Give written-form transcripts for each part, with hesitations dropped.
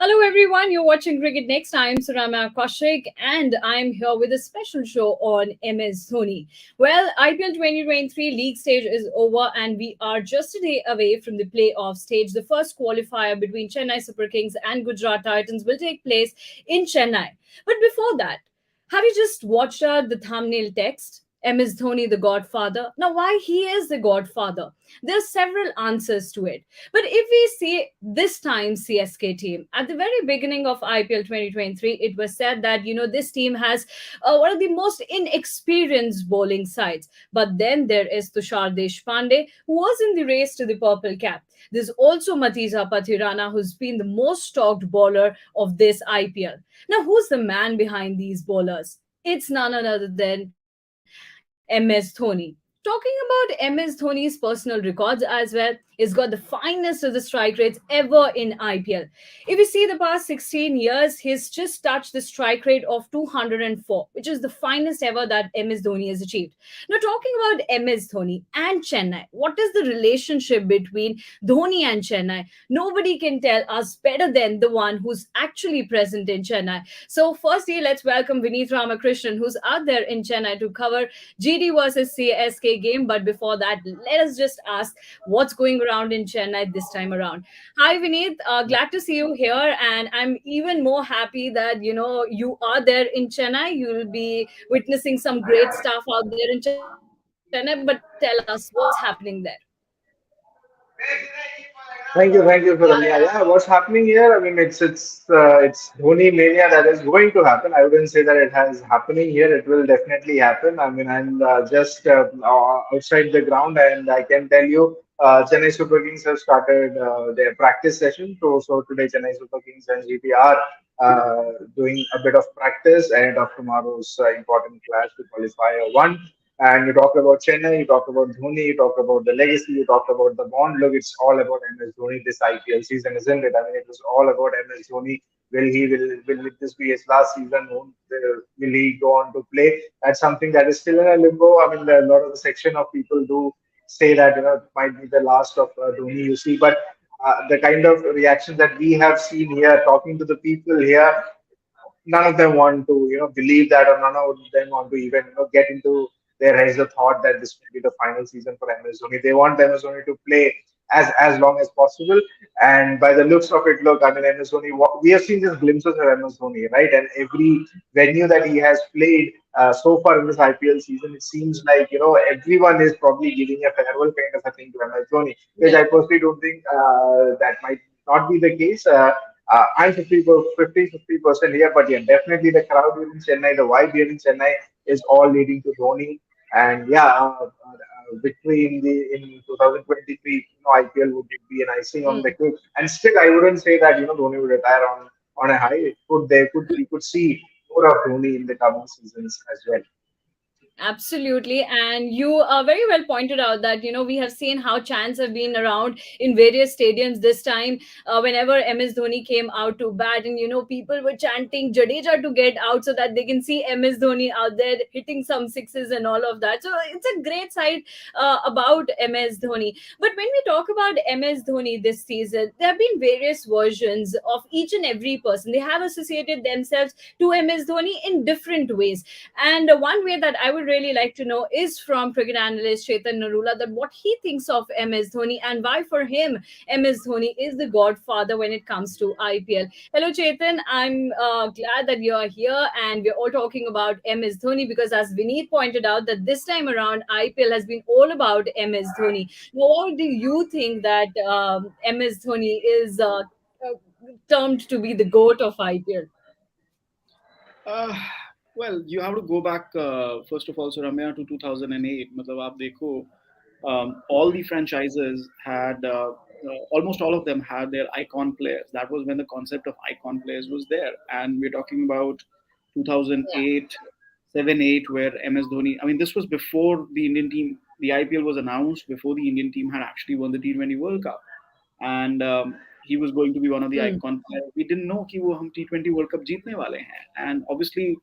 Hello, everyone. You're watching Cricket Next. I'm Surama Kaushik, and I'm here with a special show on MS Dhoni. Well, IPL 2023 league stage is over, and we are just a day away from the playoff stage. The first qualifier between Chennai Super Kings and Gujarat Titans will take place in Chennai. But before that, have you just watched out the thumbnail text? MS Dhoni, the Godfather. Now, why he is the Godfather? There are several answers to it. But if we see this time CSK team, at the very beginning of IPL 2023, it was said that, this team has one of the most inexperienced bowling sides. But then there is Tushar Deshpande, who was in the race to the purple cap. There's also Matija Pathirana, who's been the most talked bowler of this IPL. Now, who's the man behind these bowlers? It's none other than MS Dhoni. Talking about MS Dhoni's personal records as well, he's got the finest of the strike rates ever in IPL. If you see the past 16 years, he's just touched the strike rate of 204, which is the finest ever that MS Dhoni has achieved. Now, talking about MS Dhoni and Chennai, what is the relationship between Dhoni and Chennai? Nobody can tell us better than the one who's actually present in Chennai. So, firstly, let's welcome Vineet Ramakrishnan, who's out there in Chennai to cover GD versus CSK game. But before that, let us just ask what's going around in Chennai this time around. Hi, Vineet. Glad to see you here, and I'm even more happy that you are there in Chennai. You'll be witnessing some great stuff out there in Chennai. But tell us what's happening there. Thank you for the yeah. What's happening here? I mean, it's Dhoni mania that is going to happen. I wouldn't say that it has happening here. It will definitely happen. I mean, I'm just outside the ground, and I can tell you, Chennai Super Kings have started their practice session. So today, Chennai Super Kings and GT are doing a bit of practice ahead of tomorrow's important clash to qualifier one. And you talk about Chennai, you talk about Dhoni, you talk about the legacy, you talk about the bond. Look, it's all about MS Dhoni this IPL season, isn't it? I mean, it was all about MS Dhoni. Will this be his last season? Will he go on to play? That's something that is still in a limbo. I mean, a lot of the section of people do say that it might be the last of Dhoni. You see, but the kind of reaction that we have seen here, talking to the people here, none of them want to believe that, or none of them want to even get into their heads the thought that this will be the final season for MS Dhoni. They want MS Dhoni to play as long as possible. And by the looks of it, look, I mean, MS Dhoni, we have seen just glimpses of MS Dhoni, right? And every venue that he has played so far in this IPL season, it seems like everyone is probably giving a farewell kind of a thing to MS Dhoni, which I personally don't think that might not be the case. I'm 50% here, but yeah, definitely the crowd here in Chennai, the vibe here in Chennai is all leading to Dhoni. And yeah, victory in 2023, IPL would be an icing on the Hmm. cake. And still, I wouldn't say that Dhoni would retire on a high. We could see more of Dhoni in the coming seasons as well. Absolutely. And you very well pointed out that, we have seen how chants have been around in various stadiums this time. Whenever MS Dhoni came out to bat, and, people were chanting Jadeja to get out so that they can see MS Dhoni out there hitting some sixes and all of that. So it's a great sight about MS Dhoni. But when we talk about MS Dhoni this season, there have been various versions of each and every person. They have associated themselves to MS Dhoni in different ways. And one way that I would really like to know is from cricket analyst Chetan Narula, that what he thinks of MS Dhoni and why for him MS Dhoni is the godfather when it comes to IPL. Hello Chetan, I'm glad that you're here and we're all talking about MS Dhoni because as Vineet pointed out that this time around IPL has been all about MS Dhoni. Now, why do you think that MS Dhoni is termed to be the GOAT of IPL? Uh, well, you have to go back first of all, so Ramya, to 2008. मतलब आप देखो, all the franchises had almost all of them had their icon players. That was when the concept of icon players was there, and we're talking about 2008, 7, 8, where MS Dhoni. I mean, this was before the Indian team, the IPL was announced, before the Indian team had actually won the T20 World Cup, and he was going to be one of the Hmm. icon players. We didn't know कि वो हम T20 World Cup जीतने वाले हैं, and obviously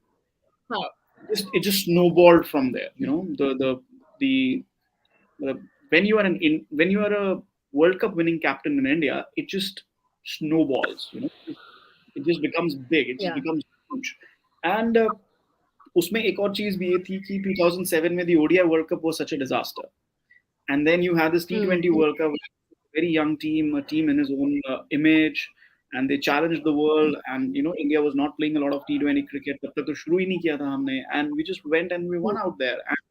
Huh. it just snowballed from there. The when you are when you are a World Cup winning captain in India, it just snowballs. It just becomes big. It just Yeah. becomes huge. And उसमें एक और चीज भी ये थी कि 2007 में the ODI World Cup was such a disaster. And then you had this T20 Hmm. World Cup, very young team, a team in his own image, and they challenged the world. And India was not playing a lot of T20 cricket. तब तक तो शुरू ही नहीं किया था हमने, and we just went and we won Hmm. out there. And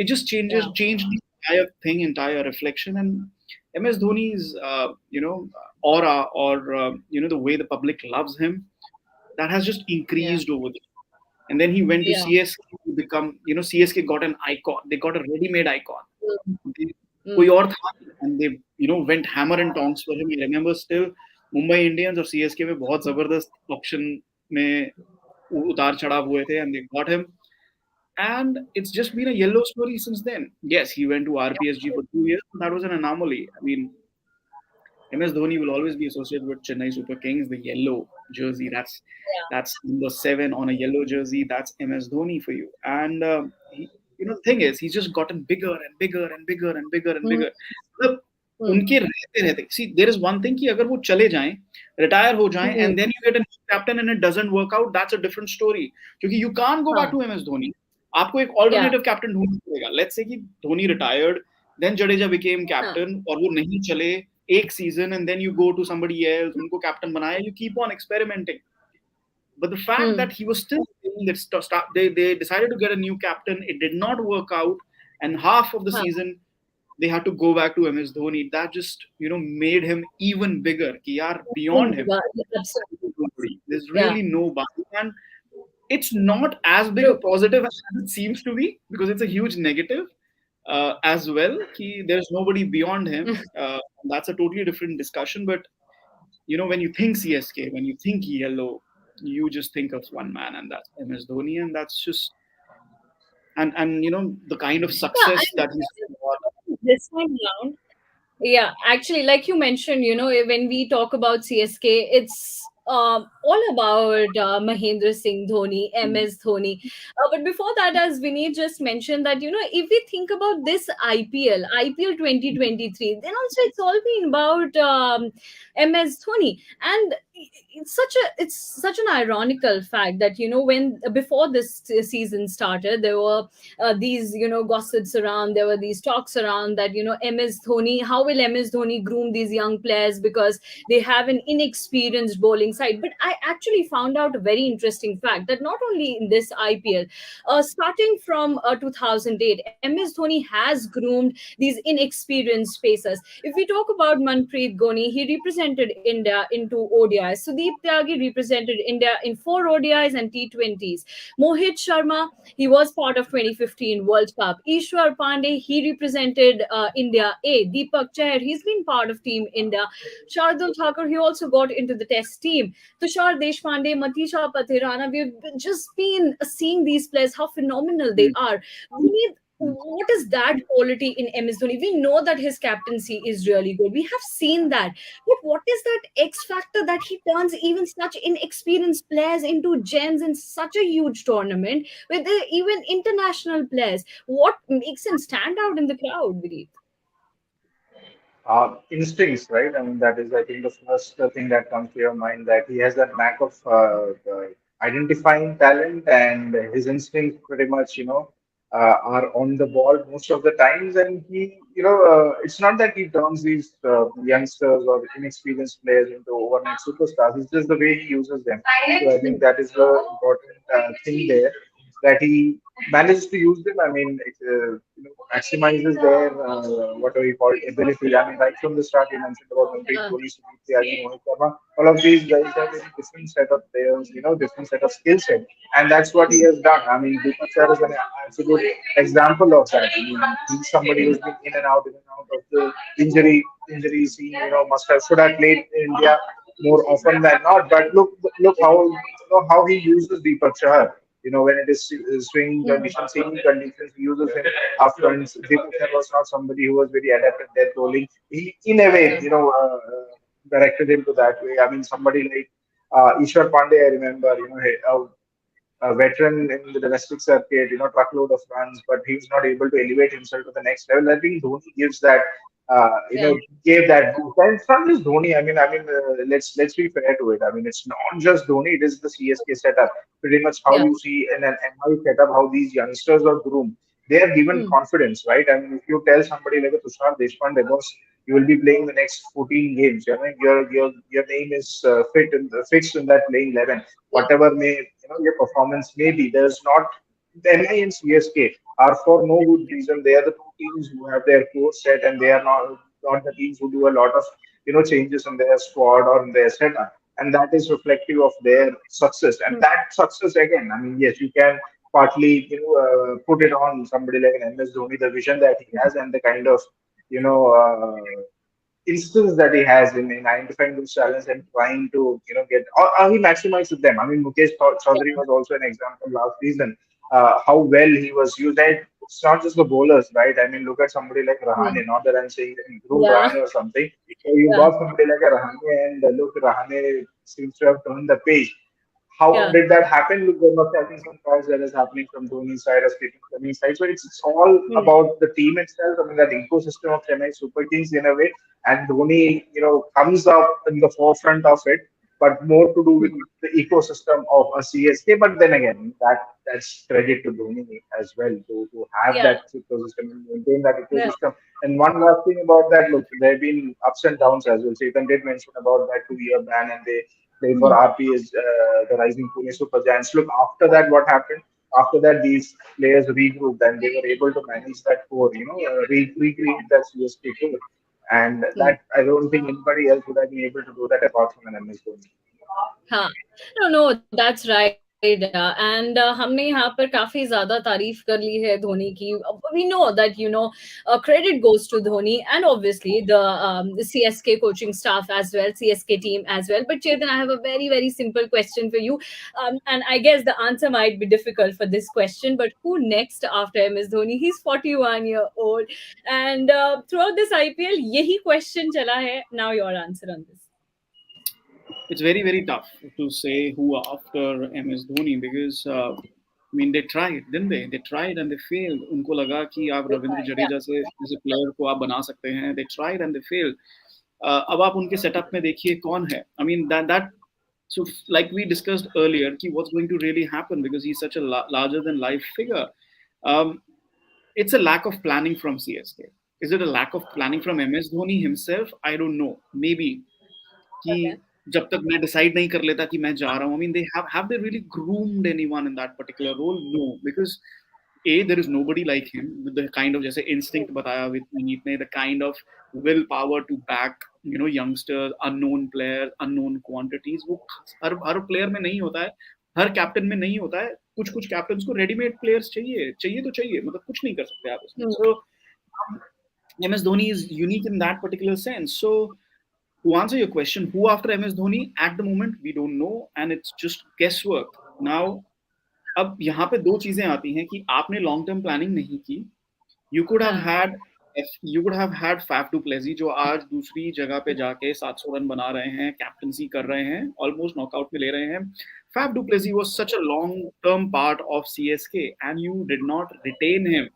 it just Yeah. changed the entire thing, entire reflection. And MS Dhoni's aura, or the way the public loves him, that has just Yeah. increased over there. And then he went to Yeah. CSK to become, CSK got an icon. They got a ready-made icon. Hmm. They, कोई Hmm. और था, and they went hammer and tongs for him. I remember still Mumbai Indians और CSK में बहुत जबरदस्त option में उतार चढ़ाव हुए थे, and they got him. And it's just been a yellow story since then. Yes, he went to RPSG for 2 years, but that was an anomaly. I mean, MS Dhoni will always be associated with Chennai Super Kings, the yellow jersey. That's number 7 on a yellow jersey. That's MS Dhoni for you. And the thing is, he's just gotten bigger and bigger and bigger and bigger and Hmm. bigger. मतलब Hmm. उनके रहते रहते, see, there is one thing कि अगर वो चले जाएं, retire हो जाएं, Hmm. and then you get a new captain and it doesn't work out, that's a different story. क्योंकि you can't go back Huh. to MS Dhoni. आपको एक Yeah. alternative captain ढूंढना पड़ेगा. Let's say कि Dhoni retired, then Jadeja became Huh. captain और वो नहीं चले एक season, and then you go to somebody else, उनको captain बनाया, you keep on experimenting. But the fact Hmm. that he was still saying that they decided to get a new captain, it did not work out, and half of the Huh. season they had to go back to MS Dhoni. That just made him even bigger. Ki yaar, beyond Oh him, my God. Absolutely. there's Yeah. really nobody, and it's not as big a True. positive as it seems to be, because it's a huge negative as well. Ki there's nobody beyond him. That's a totally different discussion. But when you think CSK, when you think yellow, you just think of one man, and that's MS Dhoni, and that's just and the kind of Yeah. success that he's got. This time round. Yeah, actually, like you mentioned, when we talk about CSK, it's all about Mahendra Singh Dhoni, MS Dhoni. But before that, as Vinay just mentioned, that if we think about this IPL 2023, then also it's all been about MS Dhoni, and it's such an ironical fact that when before this season started, there were these gossips around, there were these talks around that MS Dhoni, how will MS Dhoni groom these young players because they have an inexperienced bowling side. But I actually found out a very interesting fact that not only in this IPL, starting from 2008, MS Dhoni has groomed these inexperienced pacers. If we talk about Manpreet Goni, he represented India into ODIs. Sudeep Tyagi represented India in 4 ODIs and T20s. Mohit Sharma, he was part of 2015 World Cup. Ishwar Pandey, he represented India A. Deepak Chahar, he's been part of Team India. Shardul Thakur, he also got into the test team. Tushar Deshpande, Matisha Patirana, we've just been seeing these players, how phenomenal they are. We need what is that quality in MS Dhoni? We know that his captaincy is really good. We have seen that. But what is that X factor that he turns even such inexperienced players into gems in such a huge tournament with even international players? What makes him stand out in the crowd, Vineet? Instincts, right? I mean, that is, I think, the first thing that comes to your mind, that he has that knack of identifying talent, and his instincts pretty much, are on the ball most of the times. And it's not that he turns these youngsters or inexperienced players into overnight superstars. It's just the way he uses them. So I think that is the important thing there, that he manages to use them. I mean, maximizes their what do we call it, ability. I mean, right from the start, you mentioned about Manpreet Uh, Kohli, Sudeep Tyagi, Mohit Sharma. All of these guys have very different set of players, different set of skill set, and that's what he has done. I mean, Deepak Chahar is an absolute example of that. I mean, he's somebody who's been in and out of the injury scene. Must have should have played in India more often than not. But look how how he uses Deepak Chahar. When it is swinging mm, conditions, seaming conditions, he uses him after. And Deepak Chahar was not somebody who was very adept at death bowling. He, in a way, yeah. directed him to that way. I mean, somebody like Ishwar Pandey, I remember, a veteran in the domestic circuit, truckload of runs, but he's not able to elevate himself to the next level. I think Dhoni gives that, Yeah. gave that boost. And it's not just Dhoni. Let's be fair to it. I mean, it's not just Dhoni. It is the CSK setup. Pretty much how Yeah. you see in an MI setup, how these youngsters are groomed. They are given Hmm. confidence, right? I mean, if you tell somebody like a Tushar Deshpande, boss, you will be playing the next 14 games. Your name is fixed in that playing 11. Yeah. Whatever may your performance may be, there's not the NI and CSK are for no good reason. They are the two teams who have their core set, and they are not the teams who do a lot of changes in their squad or in their setup, and that is reflective of their success. And Hmm. that success again, I mean, yes, you can partly put it on somebody like an MS Dhoni, the vision that he has, and the kind of you know instance that he has in identifying those challenges and trying to get or he maximizes them. I mean, Mukesh Chaudhary was also an example last season. How well he was used. And it's not just the bowlers, right? I mean, look at somebody like Hmm. Rahane. Not that I'm saying that he groomed Yeah. Rahane or something. So you Yeah. got somebody like a Rahane, and look, Rahane seems to have turned the page. How Yeah. did that happen? Look, there must have been some cause that is happening from Dhoni's side or Stephen Fleming's side. So it's all Hmm. about the team itself. I mean, that ecosystem of Chennai Super Kings in a way. And Dhoni, comes up in the forefront of it, but more to do with Hmm. the ecosystem of a CSK. But then again, that's credit to Dhoni as well to have Yeah. that ecosystem and maintain that Yeah. ecosystem. And one last thing about that, look, there have been ups and downs as well. Chetan did mention about that 2-year ban, and they play for Hmm. RPS, the Rising Pune Super Giants. Look, after that, what happened? After that, these players regrouped and they were able to manage that core, recreate that CSK core. And Hmm. that I don't think anybody else would have been able to do that apart from an MS Dhoni. हाँ, no, that's right. And हमने यहाँ पर काफी ज्यादा तारीफ कर ली है धोनी की. We know that credit goes to Dhoni and obviously the CSK coaching staff as well, CSK team as well. But Chetan, I have a very very simple question for you, and I guess the answer might be difficult for this question. But who next after MS Dhoni? He's 41-year-old, and throughout this IPL, यही question चला है. Now your answer on this. It's very very tough to say who after MS Dhoni because I mean they tried, didn't they? They tried and they failed. उनको लगा कि आप Ravindra Yeah. Jadeja से जैसे player को आप बना सकते हैं. They tried and they failed. अब आप उनके सेटअप में देखिए कौन है. I mean that so like we discussed earlier, कि what's going to really happen because he's such a larger than life figure. Um, it's a lack of planning from CSK. Is it a lack of planning from MS Dhoni himself? I don't know. Maybe कि Okay. जब तक मैं decide नहीं कर लेता कि मैं जा रहा हूँ. I mean, they have they really groomed anyone in that particular role? No, because there is nobody like him with the kind of जैसे instinct बताया with Vineet ने, the kind of willpower to back youngsters, unknown players, unknown quantities. वो हर player में नहीं होता है, हर captain में नहीं होता है. कुछ कुछ कैप्टन्स को रेडीमेड प्लेयर्स चाहिए चाहिए तो चाहिए, मतलब कुछ नहीं कर सकते आप इसमें. Hmm. So MS Dhoni is unique in that particular sense. So to answer your question, who after MS Dhoni at the moment we don't know, and it's just guesswork. Now, अब यहाँ पे दो चीजें आती हैं कि आपने लॉन्ग टर्म प्लानिंग नहीं की. यू कुड हैव हाँ. Had you could have had Faf du Plessis जो आज दूसरी जगह पे जाके 700 रन बना रहे हैं, कैप्टनसी कर रहे हैं, ऑलमोस्ट नॉकआउट में ले रहे हैं. Faf du Plessis was such a long term part of CSK and you did not retain him.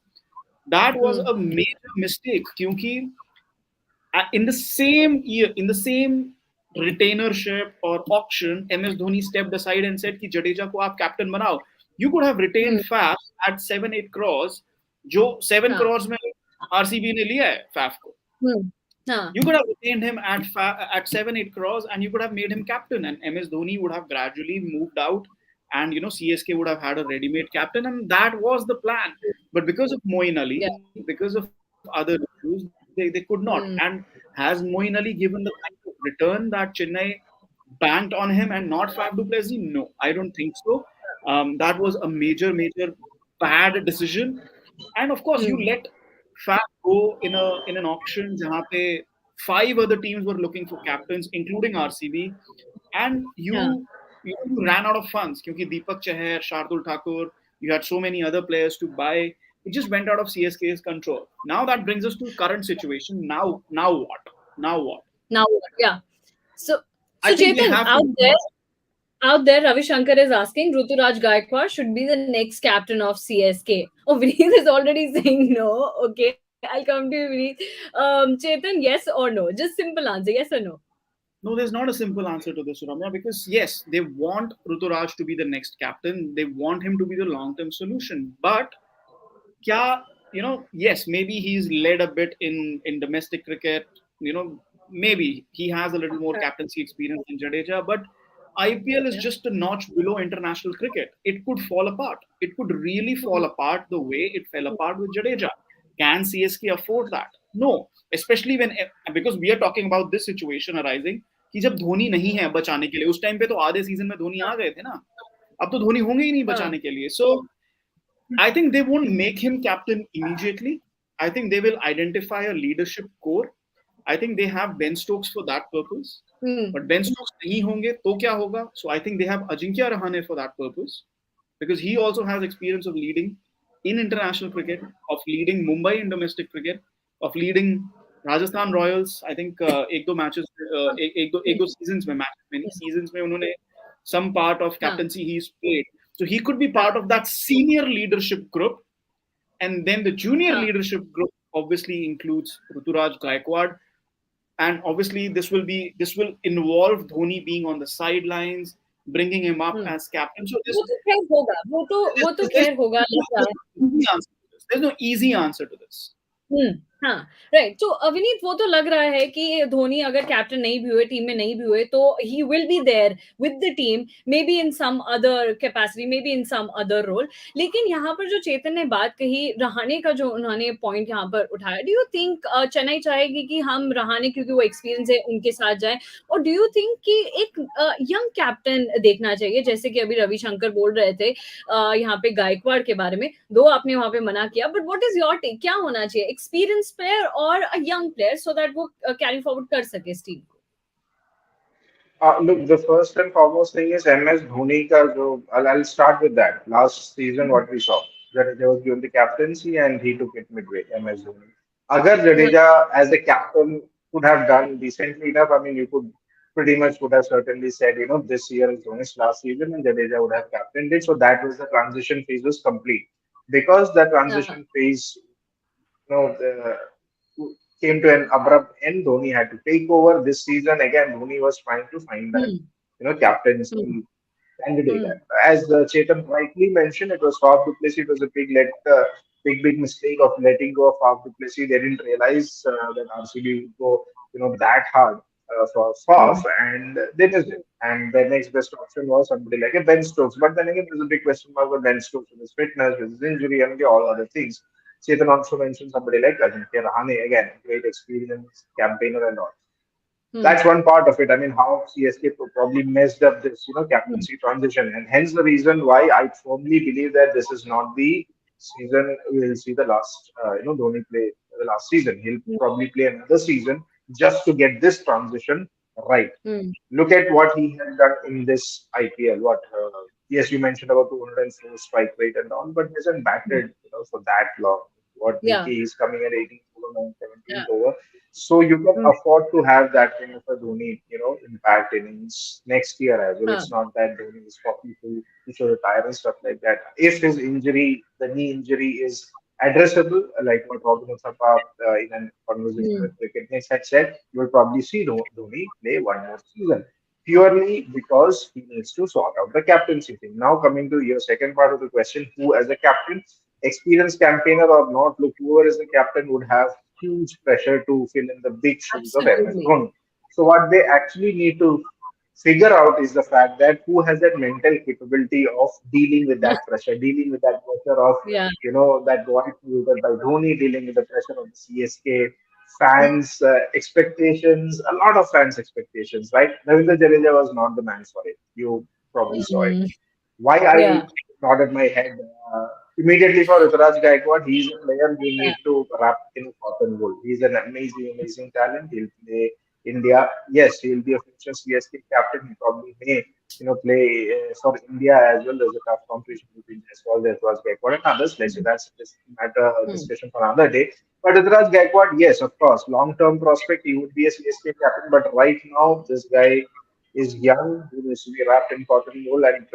That was Hmm. A major mistake क्योंकि in the same year, in the same retainership or auction, MS Dhoni stepped aside and said कि जडेजा को आप captain बनाओ. You could have retained Hmm. Faf at 7-8 crores, जो 7 हाँ. crores में RCB ने लिया है Faf को. Hmm. हाँ. You could have retained him at 7-8 crores and you could have made him captain, and MS Dhoni would have gradually moved out, and CSK would have had a ready-made captain, and that was the plan. But because of Moeen Yeah. Ali, because of other issues, they could not. And Hmm. has Moeen Ali given the kind of return that Chennai banked on him and not Faf du Plessis? No, I don't think so. That was a major bad decision. And of course, you Hmm. let Faf go in an auction जहाँ पे 5 other teams were looking for captains, including RCB, and हाँ. you ran out of funds क्योंकि Deepak Chahar, Shardul Thakur, you had so many other players to buy. It just went out of CSK's control. Now that brings us to current situation. Now what? Now what? Now what? Yeah. So, I so think they Chetan, have to. Out there, Ravi Shankar is asking, Ruturaj Gaikwad should be the next captain of CSK. Oh, Vineet is already saying no. Okay, I'll come to you, Vineet. Chetan, yes or no? Just simple answer, yes or no? No, there's not a simple answer to this, Ramya, because yes, they want Ruturaj to be the next captain. They want him to be the long-term solution. But kya, yes, maybe he's led a bit in domestic cricket. Maybe he has a little more captaincy experience than Jadeja, but IPL is Yeah. just a notch below international cricket. It could fall apart. It could really fall apart the way it fell apart with Jadeja. Can CSK afford that? No, especially when because we are talking about this situation arising कि जब धोनी नहीं है बचाने के लिए उस time पे तो आधे सीजन में धोनी आ गए थे ना अब तो धोनी होंगे ही नहीं हाँ. बचाने के लिए सो I think they won't make him captain immediately. I think they will identify a leadership core. I think they have Ben Stokes for that purpose. Hmm. But Ben Stokes नहीं होंगे तो क्या होगा? So I think they have Ajinkya Rahane for that purpose because he also has experience of leading in international cricket, of leading Mumbai in domestic cricket, of leading Rajasthan Royals. I think एक दो matches, एक दो seasons में matches many seasons में उन्होंने some part of हाँ. captaincy he's played. So he could be part of that senior leadership group. And then the junior हाँ. leadership group obviously includes Ruturaj Gaikwad. And obviously this will involve Dhoni being on the sidelines, bringing him up Hmm. as captain. So वो तो खैर होगा, वो तो there's खैर होगा, लग रहा है. no easy answer to this. There's no easy answer to this. हुँ, हाँ, राइट। तो अविनीत वो तो लग रहा है कि धोनी अगर कैप्टन नहीं भी हुए, टीम में नहीं भी हुए, तो he will be there with the team, may be in some other capacity, may be in some other role. लेकिन यहाँ पर जो चेतन ने बात कही, रहाणे का जो उन्होंने पॉइंट यहाँ पर उठाया, डू यू थिंक चेन्नई चाहेगी कि हम रहाणे क्योंकि वो एक्सपीरियंस है, उनके साथ जाएँ? और डू यू थिंक कि एक यंग कैप्टन देखना चाहिए, जैसे कि अभी रविशंकर बोल रहे थे यहाँ पे गायकवाड़ के बारे में, दो आपने वहां पे मना किया, but what is your take, क्या होना चाहिए, एक्सपीरियंस प्लेयर और a young player, so that वो कैरी फॉरवर्ड कर सके इस टीम को? Look, the first and foremost thing is MS Dhoni ka jo, I'll start with that. Last season, what we saw, Jadeja was given the captaincy and he took it midway, MS Dhoni. Agar हाँ. Jadeja as a captain could have done decently enough, I mean, you could pretty much would have certainly said, this year is Dhoni's last season and Jadeja would have captained it. So that was the transition phase was complete. Because the हाँ. transition phase the, came to an abrupt end. Dhoni had to take over this season. Again, Dhoni was trying to find that, hmm. Hmm. captaincy candidate. Hmm. As Chetan rightly mentioned, it was Faf du Plessis. It was a big mistake of letting go of Faf du Plessis. They didn't realize that RCB would go, that hard for Faf, hmm. and they missed it. And the next best option was somebody like a Ben Stokes. But then again, there's a big question mark with Ben Stokes with his fitness, with his injury, and all other things. Chetan also mentioned somebody like Ajinkya Rahane, again, great experience, campaigner and all. Hmm. That's one part of it. I mean, how CSK probably messed up this, hmm. captaincy transition, and hence the reason why I firmly believe that this is not the season we'll see the last, Dhoni play the last season. He'll probably play another season just to get this transition right. Hmm. Look at what he has done in this IPL. Yes, you mentioned about 204 strike rate and all, but he hasn't batted, for that long. What Yeah. BK is coming at 18th over, Yeah. 17th over. So you can hmm. afford to have that kind of a Dhoni, impact innings next year as well. हाँ. It's not that Dhoni is 42 to show retire and stuff like that. If his injury, the knee injury, is addressable, like what Robin Uthappa in a conversation hmm. with Cricket Next had said, you will probably see Dhoni play one more season purely because he needs to sort out the captaincy thing. Now, coming to your second part of the question, who as a captain, experienced campaigner or not, look, whoever is the captain would have huge pressure to fill in the big shoes of MS Absolutely. Dhoni. So, what they actually need to figure out is the fact that who has that mental capability of dealing with that pressure, dealing with that pressure of, Yeah. that got created by Dhoni, dealing with the pressure of the CSK fans' expectations, a lot of fans' expectations, right? Ravindra Jadeja was not the man for it. You probably saw it. Mm. Why I Yeah. nodded my head immediately for Ruturaj Gaikwad, he's a player you Yeah. need to wrap in cotton wool. He's an amazing talent. He'll play India. Yes, he'll be a future CSK captain. He probably may, play for India as well. There's a tough competition between Jaiswal, Ruturaj Gaikwad, and others. Let's say that's just matter Mm. discussion for another day. But Ruturaj Gaikwad, yes, of course, long-term prospect. He would be a CSK captain, but right now, this guy is young, who needs to be wrapped in cotton wool and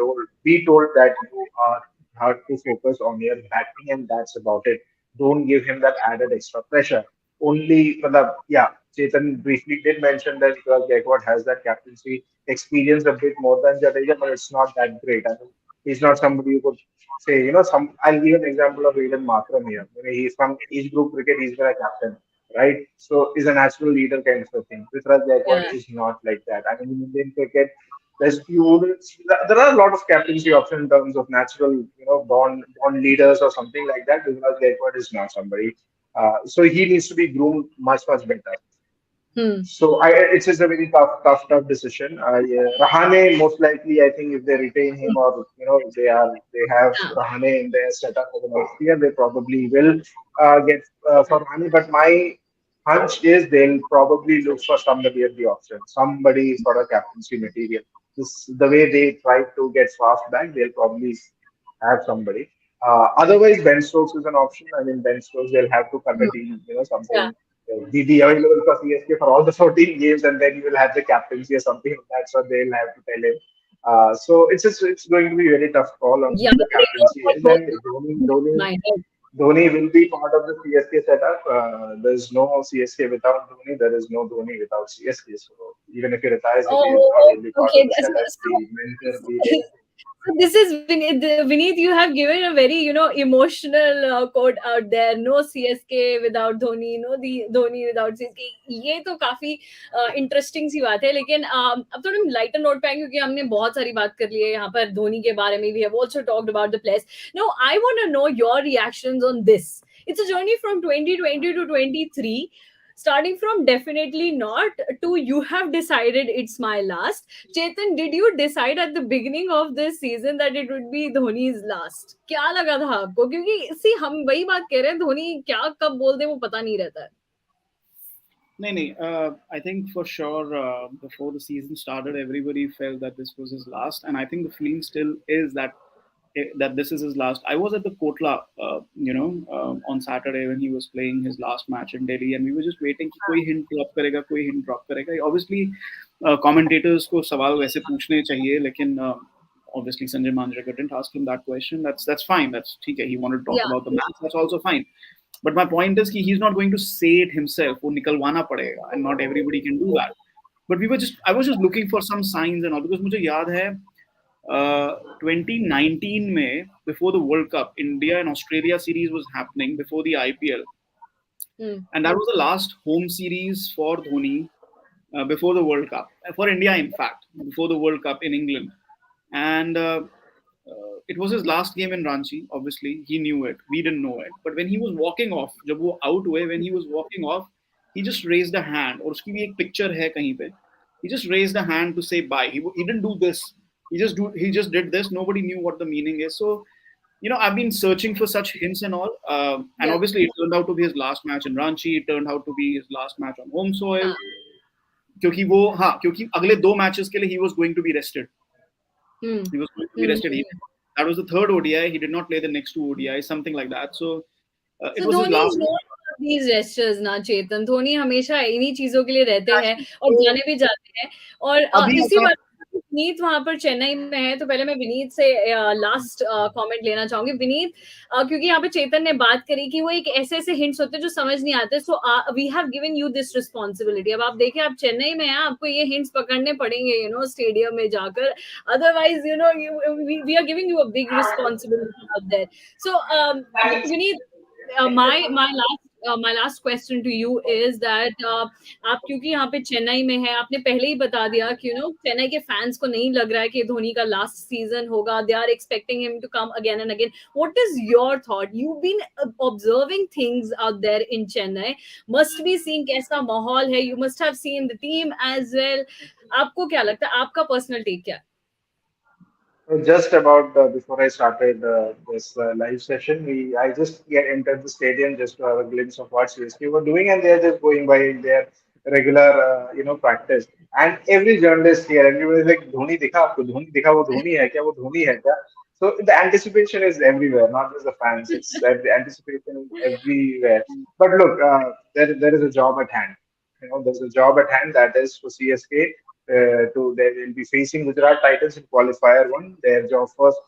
be told that you are have to focus on your batting and that's about it. Don't give him that added extra pressure. Only, yeah, Chetan briefly did mention that because Gaikwad has that captaincy experience a bit more than Jadeja, but it's not that great. I mean, he's not somebody you could say, I'll give an example of Aiden Markram here. He's from East Group Cricket, he's been a captain, right? So he's a natural leader kind of a thing. Prithviraj Gaikwad Yeah, is not like that. I mean, in Indian cricket, you wouldn't there are a lot of captaincy options in terms of natural, born leaders or something like that. Prithviraj Gaikwad is not somebody. So he needs to be groomed much, much better. hmm. So it's just a very tough decision. Rahane most likely, I think, if they retain him or they have Yeah. Rahane in their setup for the next year, they probably will get for Rahane. But my hunch is they'll probably look for somebody at the option, somebody for a captaincy material. This the way they try to get fast back, they'll probably have somebody. Otherwise, Ben Stokes is an option. I mean, Ben Stokes, they'll have to cut a Hmm. deal, Yeah. something be available for CSK for all the 14 games, and then you will have the captaincy or something like that. So they'll have to tell him. So it's going to be a very tough call on Yeah, who the but they don't captaincy put is, Dhoni and in mind, right? Dhoni will be part of the CSK setup. There's no CSK without Dhoni. There is no Dhoni without CSK. So even if he retires, he'll be Oh, part. He'll be part of okay. the setup, the mentor, the everything. So this is Vineet. You have given a very emotional quote out there. No CSK without Dhoni. No the Dhoni without CSK. ये तो काफी interesting सी बात है. लेकिन अब थोड़ा lighter note पे आएंगे क्योंकि हमने बहुत सारी बात कर ली है यहाँ पर धोनी के बारे में. We have also talked about the players. Now I want to know your reactions on this. It's a journey from 2020 to 23, starting from definitely not to you have decided it's my last. Chetan, did you decide at the beginning of this season that it would be धोनी's last? क्या लगा था आपको? क्योंकि सी हम वही बात कह रहे हैं, धोनी क्या कब बोल दे वो पता नहीं रहता है. No, no. I think for sure before the season started, everybody felt that this was his last, and I think the feeling still is that this is his last. I was at the Kotla, on Saturday when he was playing his last match in Delhi, and we were just waiting कि कोई hint drop करेगा, कोई hint drop करेगा. Obviously, commentators को सवाल वैसे पूछने चाहिए, लेकिन obviously Sanjay Manjrekar didn't ask him that question. That's fine. That's ठीक है. He wanted to talk Yeah. about the match. That's also fine. But my point is कि he's not going to say it himself. वो निकलवाना पड़ेगा, and not everybody can do that. But I was just looking for some signs and all because मुझे याद है 2019 में before the World Cup, India and Australia series was happening before the IPL, Hmm. and that was the last home series for Dhoni before the World Cup for India, in fact, before the World Cup in England, and it was his last game in Ranchi. Obviously, he knew it. We didn't know it. But when he was walking off, जब वो out हुए, when he was walking off, he just raised a hand. और उसकी भी एक picture है कहीं पे. He just raised a hand to say bye. He didn't do this. He just did this. Nobody knew what the meaning is. So, I've been searching for such hints and all. And Yeah. obviously, it turned out to be his last match in Ranchi. It turned out to be his last match on home soil. हाँ. क्योंकि अगले दो matches के लिए he was going to be rested. Hmm. He was going to be Hmm. rested. That was the third ODI. He did not play the next two ODIs, something like that. So it So was his Dhoni last. is known for these gestures ना चेतन. धोनी हमेशा इन्हीं चीजों के लिए रहते हैं और तो जाने भी जाते हैं. और अभी इसी ऐसा बात विनीत वहां पर चेन्नई में है तो पहले मैं विनीत से लास्ट कमेंट लेना चाहूंगी. विनीत, क्योंकि यहाँ पे चेतन ने बात करी कि वो एक ऐसे ऐसे हिंट्स होते हैं जो समझ नहीं आते. So we have given you this responsibility. अब आप देखिए आप चेन्नई में हैं, आपको ये हिंट्स पकड़ने पड़ेंगे स्टेडियम में जाकर. Otherwise we are giving you a big responsibility out there. So Vineet, my last question to you is that आप क्योंकि यहाँ पे चेन्नई में है, आपने पहले ही बता दिया कि चेन्नई के फैंस को नहीं लग रहा है कि धोनी का लास्ट सीजन होगा. They are expecting him to come again and again. What is your thought? You been observing things out there in Chennai, must be seeing कैसा माहौल है. You must have seen the team as well. आपको क्या लगता है? आपका personal take क्या है? Just about before I started this live session, I just get entered the stadium just to have a glimpse of what CSK were doing, and they're just going by their regular, practice. And every journalist here, everyone is like, "Dhoni dikha aapko? Dhoni dikha? वो धोनी है क्या? वो धोनी है क्या?" So the anticipation is everywhere, not just the fans. The anticipation is everywhere. But look, there is a job at hand. There's a job at hand that is for CSK. they will be facing Gujarat Titans in qualifier one. Their job first,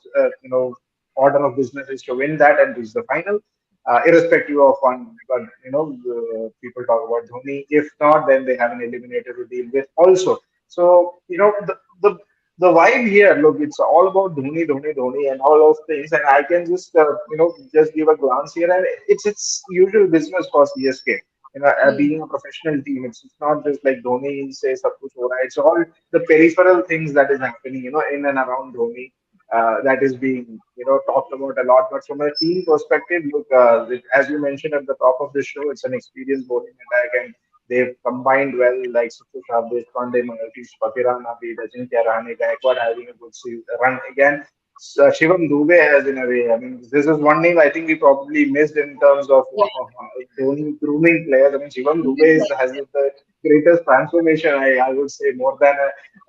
order of business is to win that and reach the final, irrespective of one. But people talk about Dhoni. If not, then they have an eliminator to deal with also. So the vibe here, look, it's all about Dhoni, Dhoni, Dhoni, and all of things. And I can just just give a glance here, and it's usual business for CSK. Being a Hmm. professional team, it's not just like Dhoni say sab kuch ho raha hai. It's all the peripheral things that is happening, in and around Dhoni. That is being talked about a lot. But from a team perspective, look, as you mentioned at the top of the show, it's an experienced bowling attack, and they've combined well, like Sukush Deshpande, Manish Patirana, Ajinkya Rahane, Gaikwad having a good run again. Shivam Dube has in a way. I mean, this is one name I think we probably missed in terms of Dhoni grooming players. I mean, Shivam Dube has the greatest transformation. I would say more than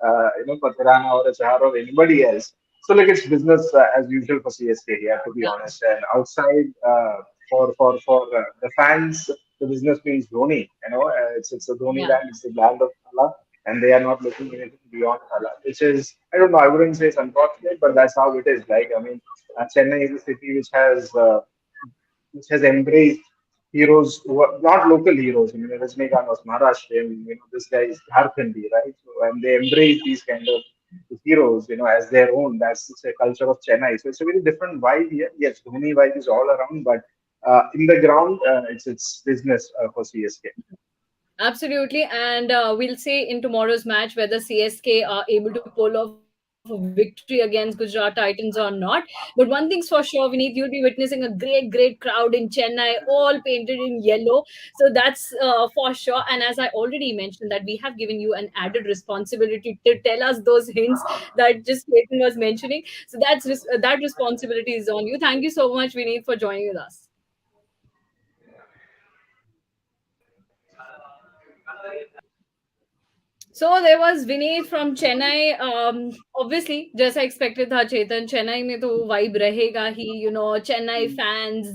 a Patirana or a Chahar or anybody else. So like it's business as usual for CSK here, to be honest. And outside, for the fans, the business means Dhoni. It's a Dhoni Yeah. land. It's the land of Thala, and they are not looking anything beyond Thala, which is, I don't know. I wouldn't say it's unfortunate, but that's how it is. Like, I mean, Chennai is a city which has embraced heroes who are not local heroes. I mean, Rajnikant was Maharashtrian, this guy is Jharkhandi, right? So, and they embrace these kind of heroes, as their own. That's it's a culture of Chennai. So it's a very different vibe here. Yes, Dhoni vibe is all around, but in the ground, it's business for CSK. Absolutely. And we'll see in tomorrow's match whether CSK are able to pull off a victory against Gujarat Titans or not. But one thing's for sure, Vineet, you'll be witnessing a great crowd in Chennai, all painted in yellow. So that's for sure. And as I already mentioned, that we have given you an added responsibility to tell us those hints that just Clayton was mentioning. So that responsibility is on you. Thank you so much, Vineet, for joining with us. So there was Vinay from Chennai. Obviously, just I expected था चेतन चेन्नई में तो vibe रहेगा ही. Chennai fans,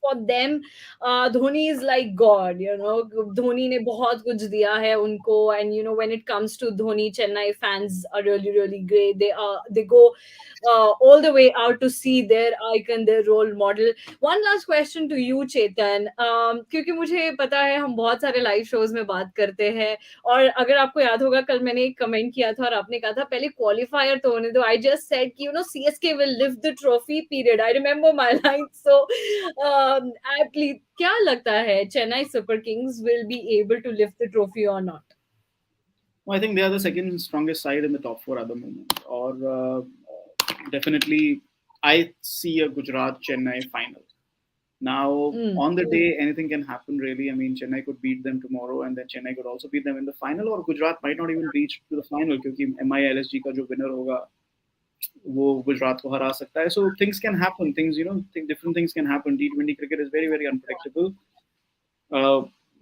for them, Dhoni is like God. Dhoni ने बहुत कुछ दिया है उनको, and when it comes to Dhoni, Chennai fans are really great. They go all the way out to see their icon, their role model. One last question to you, Chetan. क्योंकि मुझे पता है हम बहुत सारे लाइव शोज में बात करते हैं, और अगर आपको याद होगा कल मैंने एक कमेंट किया था और आपने कहा था पहले क्वालिफायर तो होने दो. आई जस्ट सेड कि CSK will lift the trophy period. I remember my line. So एप्ली क्या लगता है, Chennai Super Kings will be able to lift the trophy और not? Well, I think they are the second strongest side in the top four at the moment. Or definitely, I see a Gujarat Chennai final. Now, on the day, anything can happen, really. I mean, Chennai could beat them tomorrow, and then Chennai could also beat them in the final, or Gujarat might not even reach to the final because MI LSG का जो winner होगा वो गुजरात को हरा सकता है. So things can happen. Different things can happen. T20 cricket is very unpredictable.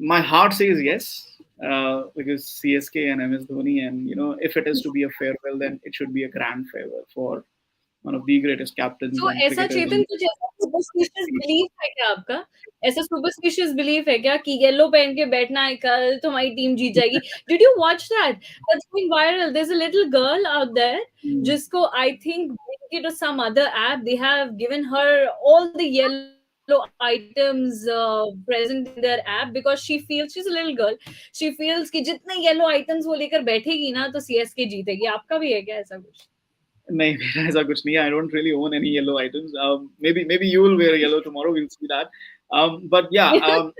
My heart says yes, because CSK and MS Dhoni, and if it is to be a farewell, then it should be a grand farewell for one of the greatest captains तो and ऐसा cricketers. चेतन कुछ ऐसा superstitious belief है क्या आपका? ऐसा superstitious belief है क्या कि येलो पहन के बैठना है, कल तुम्हारी टीम जीत जाएगी? Did you watch that? That's going viral. There is a little girl out there Mm. जिसको I think Blinkit or some other app, they have given her all the yellow items present in their app because she feels, she's a little girl, she feels कि जितने yellow items वो लेकर बैठेगी ना तो CSK जीतेगी. आपका भी है क्या ऐसा कुछ? नहीं मेरा ऐसा कुछ नहीं है. I don't really own any yellow items. Maybe you will wear yellow tomorrow. We'll see that. But yeah,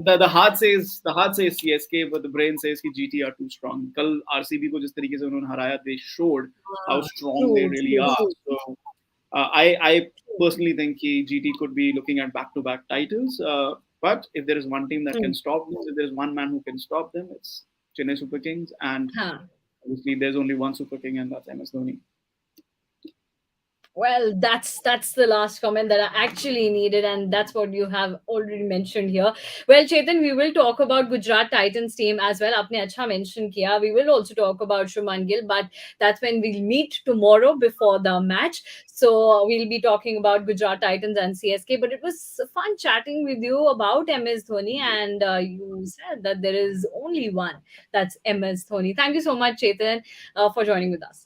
the heart says CSK, but the brain says कि GT are too strong. कल RCB को जिस तरीके से उन्होंने हराया, they showed how strong they really True. are. So I personally think कि GT could be looking at back-to-back titles. But if there is one team that can stop them, if there is one man who can stop them, it's Chennai Super Kings. And हाँ. obviously, there's only one Super King, and that's MS Dhoni. Well, that's the last comment that I actually needed, and that's what you have already mentioned here. Well, Chetan, we will talk about Gujarat Titans team as well. Apne acha mention kiya. We will also talk about Shuman Gill, but that's when we'll meet tomorrow before the match. So we'll be talking about Gujarat Titans and CSK. But it was fun chatting with you about MS Dhoni, and you said that there is only one. That's MS Dhoni. Thank you so much, Chetan, for joining with us.